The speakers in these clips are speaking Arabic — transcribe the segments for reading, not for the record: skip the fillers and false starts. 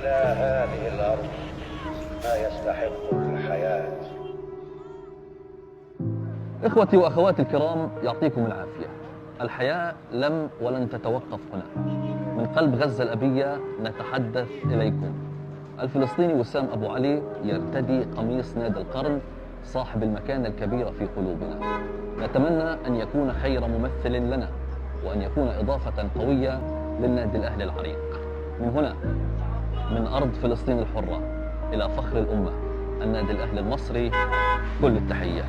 على هذه الأرض ما يستحق الحياة. إخوتي وأخواتي الكرام، يعطيكم العافية. الحياة لم ولن تتوقف هنا. من قلب غزة الأبية نتحدث إليكم. الفلسطيني وسام أبو علي يرتدي قميص نادي القرن، صاحب المكانة الكبيرة في قلوبنا. نتمنى أن يكون خير ممثل لنا، وأن يكون إضافة قوية للنادي الأهلي العريق. من هنا، من أرض فلسطين الحرة إلى فخر الأمة، النادي الأهلي المصري، كل التحية.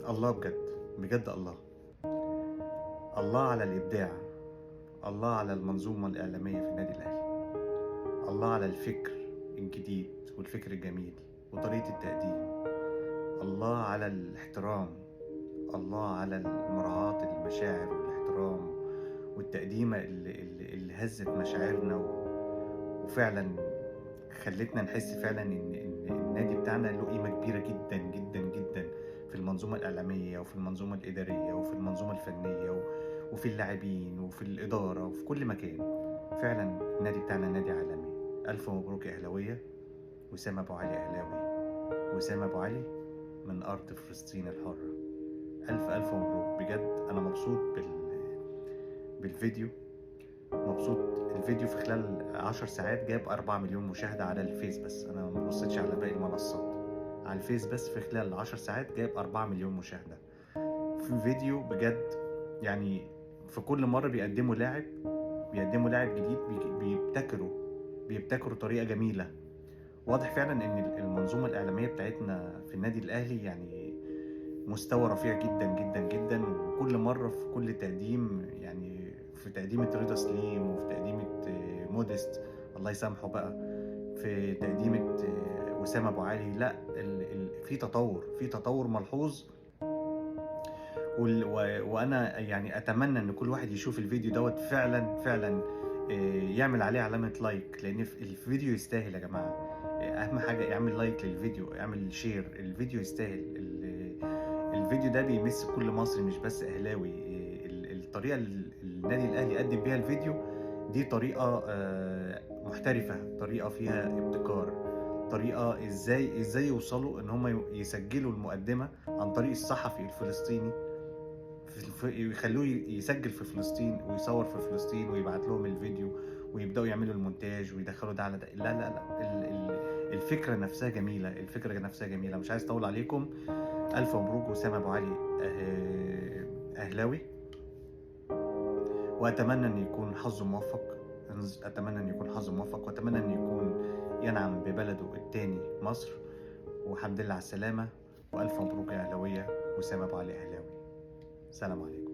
الله بجد بجد الله على الإبداع، الله على المنظومة الإعلامية في النادي الأهلي، الله على الفكر الجديد والفكر الجميل وطريقة التقديم، الله على الاحترام، الله على مراعاة المشاعر والاحترام والتقديمة اللي هزت مشاعرنا وفعلا خلتنا نحس فعلا إن النادي بتاعنا له قيمة كبيرة جدا جدا جدا في المنظومة الإعلامية وفي المنظومة الإدارية وفي المنظومة الفنية وفي اللاعبين وفي الإدارة وفي كل مكان. فعلا النادي بتاعنا نادي عالمي. ألف مبروك يا أهلاوية. وسام أبو علي أهلاوي، وسام أبو علي من أرض فلسطين الحرة. ألف مبروك بجد. أنا مبسوط بالفيديو، مبسوط. الفيديو في خلال 10 ساعات جاب 4 مليون مشاهدة على الفيس بس، أنا ما بصيتش على باقي المنصات. على الفيس بس في خلال 10 ساعات جاب 4 مليون مشاهدة في فيديو بجد. يعني في كل مرة بيقدموا لاعب جديد، بيبتكروا طريقة جميلة. واضح فعلا ان المنظومة الإعلامية بتاعتنا في النادي الأهلي يعني مستوى رفيع جدا جدا جدا. وكل مرة في كل تقديم، يعني في تقديمة رضا سليم وفي تقديمة مودست الله يسامحه بقى، في تقديمة وسام أبو علي، لا في تطور ملحوظ. وانا يعني اتمنى ان كل واحد يشوف الفيديو دوت فعلا يعمل عليه علامة لايك، لان الفيديو يستاهل يا جماعة. اهم حاجة يعمل لايك للفيديو، يعمل شير، الفيديو يستاهل. الفيديو ده بيمس كل مصري مش بس اهلاوي. الطريقة اللي النادي الاهلي يقدم بيها الفيديو دي طريقة محترفة، طريقة فيها ابتكار، طريقة ازاي يوصلوا ان هم يسجلوا المقدمة عن طريق الصحفي الفلسطيني، يخلوه يسجل في فلسطين ويصور في فلسطين ويبعت لهم الفيديو ويبدأوا يعملوا المونتاج ويدخلوا ده على ده. لا الفكرة نفسها جميلة. مش عايز اطول عليكم. ألف مبروك وسام أبو علي أهلاوي، وأتمنى أن يكون حظه موفق. وأتمنى أن يكون ينعم ببلده التاني مصر. والحمد لله على السلامة. وألف مبروك يا أهلاوية. وسام أبو علي أهلاوي. السلام عليكم.